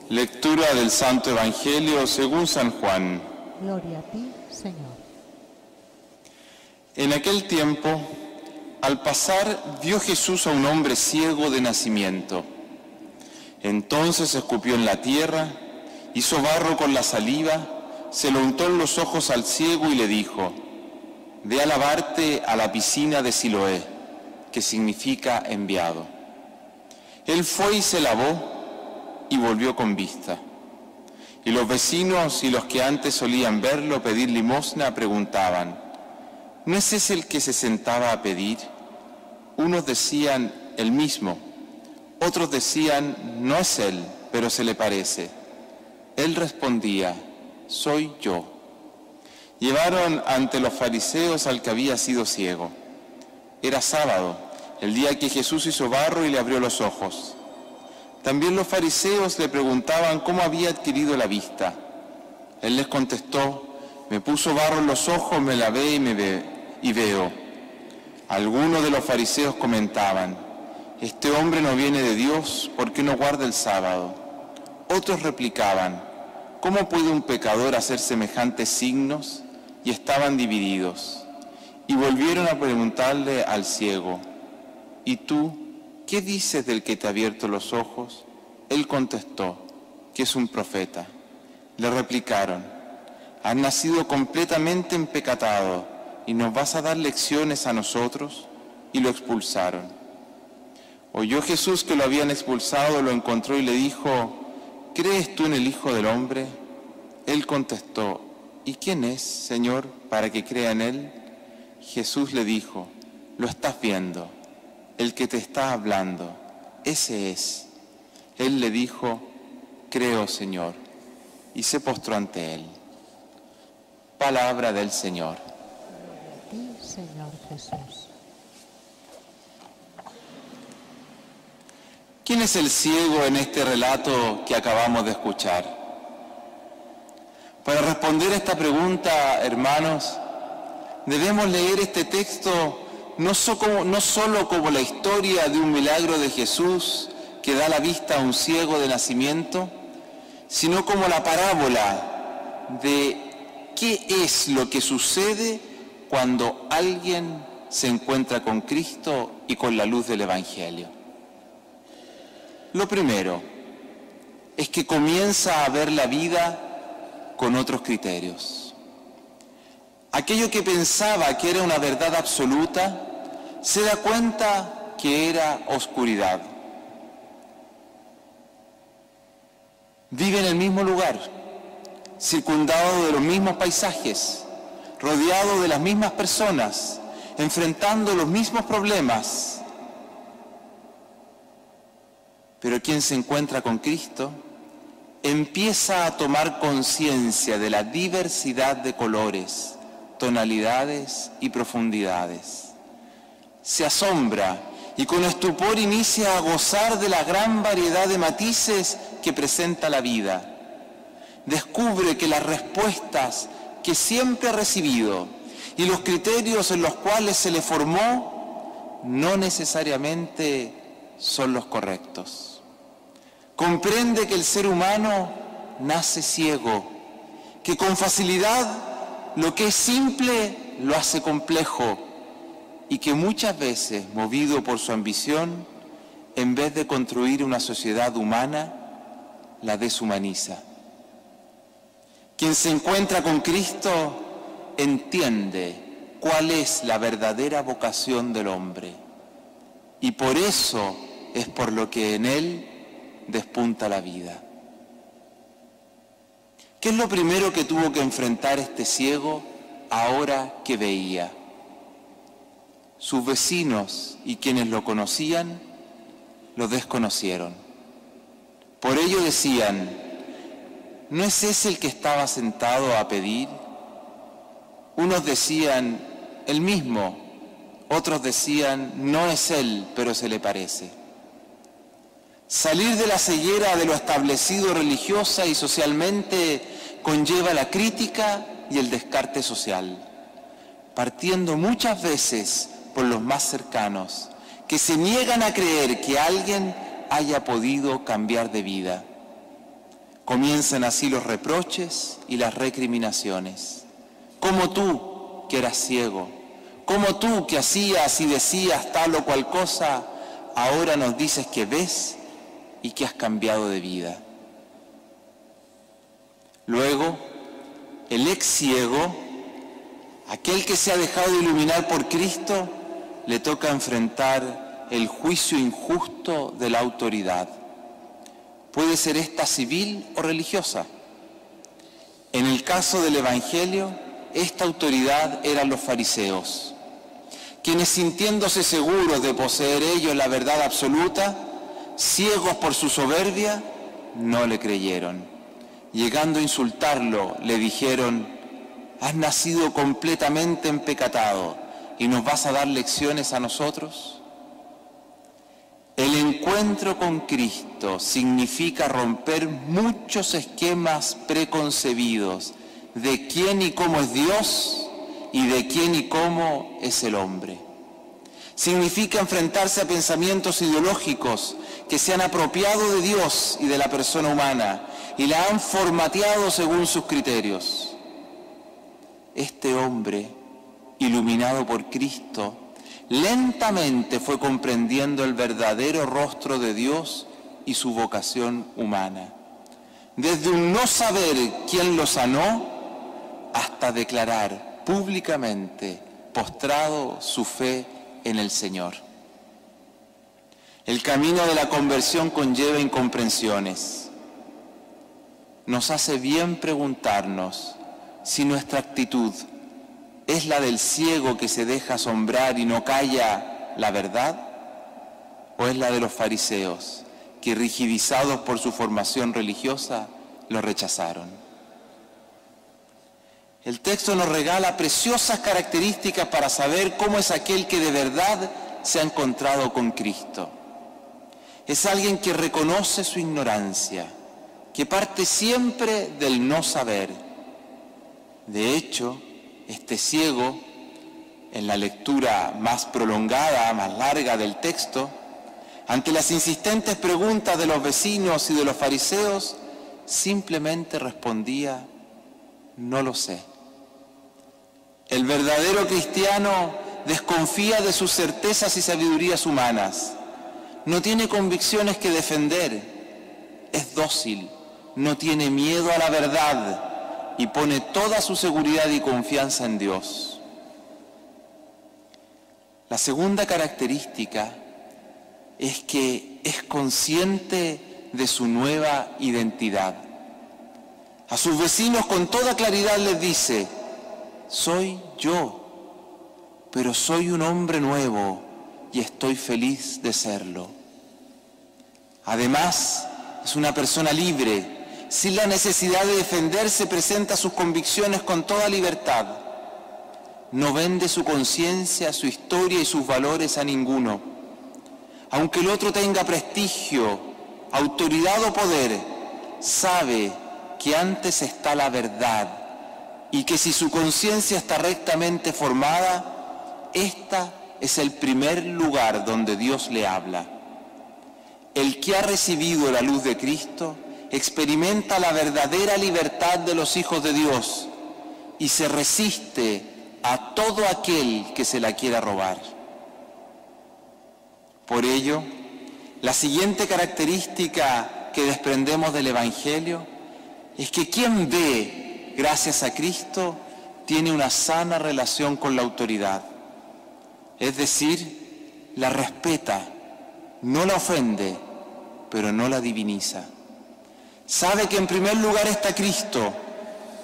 Lectura del Santo Evangelio según San Juan. Gloria a ti, Señor. En aquel tiempo, al pasar, vio Jesús a un hombre ciego de nacimiento. Entonces escupió en la tierra, hizo barro con la saliva, se lo untó en los ojos al ciego y le dijo: «Ve a lavarte a la piscina de Siloé», que significa enviado. Él fue y se lavó y volvió con vista. Y los vecinos y los que antes solían verlo pedir limosna preguntaban: ¿no es ese el que se sentaba a pedir? Unos decían: el mismo. Otros decían: no es él, pero se le parece. Él respondía: soy yo. Llevaron ante los fariseos al que había sido ciego. Era sábado, el día que Jesús hizo barro y le abrió los ojos. También los fariseos le preguntaban cómo había adquirido la vista. Él les contestó: me puso barro en los ojos, me lavé y veo. Algunos de los fariseos comentaban: este hombre no viene de Dios, ¿por qué no guarda el sábado? Otros replicaban: ¿cómo puede un pecador hacer semejantes signos? Y estaban divididos. Y volvieron a preguntarle al ciego: ¿y tú qué dices del que te ha abierto los ojos? Él contestó: que es un profeta. Le replicaron: has nacido completamente empecatado y nos vas a dar lecciones a nosotros. Y lo expulsaron. Oyó Jesús que lo habían expulsado, lo encontró y le dijo: ¿crees tú en el Hijo del Hombre? Él contestó: ¿y quién es, Señor, para que crea en él? Jesús le dijo: lo estás viendo, el que te está hablando, ese es. Él le dijo: creo, Señor, y se postró ante él. Palabra del Señor. Gloria a ti, Señor Jesús. ¿Quién es el ciego en este relato que acabamos de escuchar? Para responder a esta pregunta, hermanos, debemos leer este texto no solo como la historia de un milagro de Jesús que da la vista a un ciego de nacimiento, sino como la parábola de qué es lo que sucede cuando alguien se encuentra con Cristo y con la luz del Evangelio. Lo primero es que comienza a ver la vida con otros criterios. Aquello que pensaba que era una verdad absoluta, se da cuenta que era oscuridad. Vive en el mismo lugar, circundado de los mismos paisajes, rodeado de las mismas personas, enfrentando los mismos problemas. Pero quien se encuentra con Cristo empieza a tomar conciencia de la diversidad de colores, tonalidades y profundidades. Se asombra y con estupor inicia a gozar de la gran variedad de matices que presenta la vida. Descubre que las respuestas que siempre ha recibido y los criterios en los cuales se le formó no necesariamente son los correctos. Comprende que el ser humano nace ciego, que con facilidad lo que es simple lo hace complejo y que muchas veces, movido por su ambición, en vez de construir una sociedad humana, la deshumaniza. Quien se encuentra con Cristo entiende cuál es la verdadera vocación del hombre y por eso es por lo que en él despunta la vida. ¿Qué es lo primero que tuvo que enfrentar este ciego ahora que veía? Sus vecinos y quienes lo conocían lo desconocieron. Por ello decían: ¿no es ese el que estaba sentado a pedir? Unos decían: el mismo. Otros decían: no es él, pero se le parece. Salir de la ceguera de lo establecido religiosa y socialmente conlleva la crítica y el descarte social, partiendo muchas veces por los más cercanos, que se niegan a creer que alguien haya podido cambiar de vida. Comienzan así los reproches y las recriminaciones. ¿Cómo tú, que eras ciego? ¿Cómo tú, que hacías y decías tal o cual cosa, ahora nos dices que ves y que has cambiado de vida? Luego, el ex ciego, aquel que se ha dejado iluminar por Cristo, le toca enfrentar el juicio injusto de la autoridad. Puede ser esta civil o religiosa. En el caso del Evangelio, esta autoridad eran los fariseos, quienes, sintiéndose seguros de poseer ellos la verdad absoluta, ciegos por su soberbia, no le creyeron. Llegando a insultarlo, le dijeron: ¿has nacido completamente empecatado y nos vas a dar lecciones a nosotros? El encuentro con Cristo significa romper muchos esquemas preconcebidos de quién y cómo es Dios y de quién y cómo es el hombre. Significa enfrentarse a pensamientos ideológicos que se han apropiado de Dios y de la persona humana y la han formateado según sus criterios. Este hombre, iluminado por Cristo, lentamente fue comprendiendo el verdadero rostro de Dios y su vocación humana. Desde un no saber quién lo sanó hasta declarar públicamente, postrado, su fe en el Señor. El camino de la conversión conlleva incomprensiones. Nos hace bien preguntarnos si nuestra actitud ¿es la del ciego que se deja asombrar y no calla la verdad? ¿O es la de los fariseos que, rigidizados por su formación religiosa, lo rechazaron? El texto nos regala preciosas características para saber cómo es aquel que de verdad se ha encontrado con Cristo. Es alguien que reconoce su ignorancia, que parte siempre del no saber. De hecho, este ciego, en la lectura más prolongada, más larga del texto, ante las insistentes preguntas de los vecinos y de los fariseos, simplemente respondía: no lo sé. El verdadero cristiano desconfía de sus certezas y sabidurías humanas. No tiene convicciones que defender. Es dócil, no tiene miedo a la verdad y pone toda su seguridad y confianza en Dios. La segunda característica es que es consciente de su nueva identidad. A sus vecinos con toda claridad les dice: soy yo, pero soy un hombre nuevo y estoy feliz de serlo. Además, es una persona libre. Sin la necesidad de defenderse, presenta sus convicciones con toda libertad. No vende su conciencia, su historia y sus valores a ninguno. Aunque el otro tenga prestigio, autoridad o poder, sabe que antes está la verdad y que si su conciencia está rectamente formada, esta es el primer lugar donde Dios le habla. El que ha recibido la luz de Cristo experimenta la verdadera libertad de los hijos de Dios y se resiste a todo aquel que se la quiera robar. Por ello, la siguiente característica que desprendemos del Evangelio es que quien ve gracias a Cristo tiene una sana relación con la autoridad, es decir, la respeta, no la ofende, pero no la diviniza. Sabe que en primer lugar está Cristo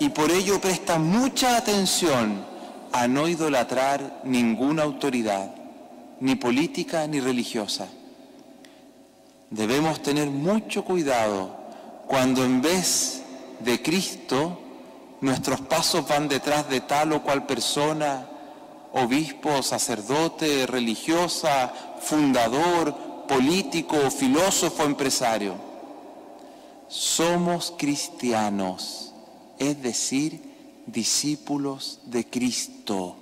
y por ello presta mucha atención a no idolatrar ninguna autoridad, ni política ni religiosa. Debemos tener mucho cuidado cuando en vez de Cristo nuestros pasos van detrás de tal o cual persona, obispo, sacerdote, religiosa, fundador, político, filósofo, empresario. Somos cristianos, es decir, discípulos de Cristo.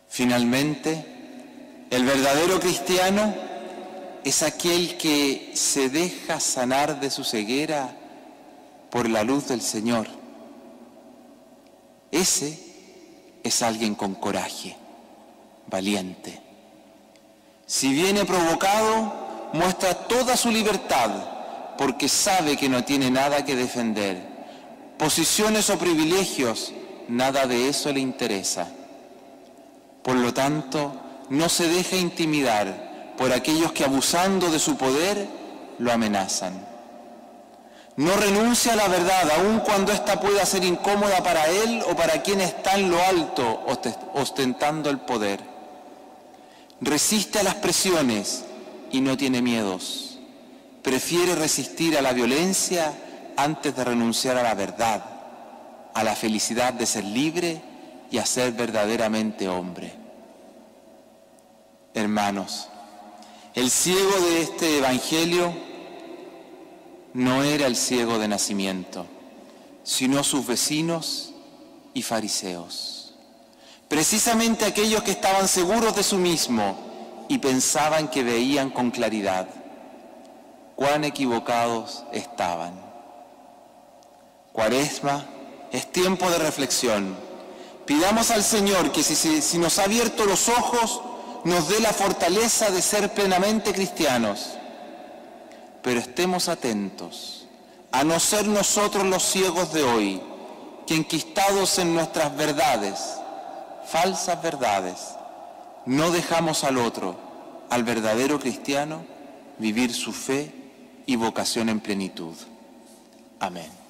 Finalmente, el verdadero cristiano es aquel que se deja sanar de su ceguera por la luz del Señor. Ese es alguien con coraje, valiente. Si viene provocado, muestra toda su libertad, porque sabe que no tiene nada que defender. Posiciones o privilegios, nada de eso le interesa. Por lo tanto, no se deja intimidar por aquellos que, abusando de su poder, lo amenazan. No renuncia a la verdad, aun cuando ésta pueda ser incómoda para él o para quien está en lo alto, ostentando el poder. Resiste a las presiones y no tiene miedos. Prefiere resistir a la violencia antes de renunciar a la verdad, a la felicidad de ser libre y a ser verdaderamente hombre. Hermanos, el ciego de este evangelio no era el ciego de nacimiento, sino sus vecinos y fariseos. Precisamente aquellos que estaban seguros de sí mismo y pensaban que veían con claridad. Cuán equivocados estaban. Cuaresma es tiempo de reflexión. Pidamos al Señor que si nos ha abierto los ojos, nos dé la fortaleza de ser plenamente cristianos. Pero estemos atentos a no ser nosotros los ciegos de hoy, que enquistados en nuestras verdades, falsas verdades, no dejamos al otro, al verdadero cristiano, vivir su fe y vocación en plenitud. Amén.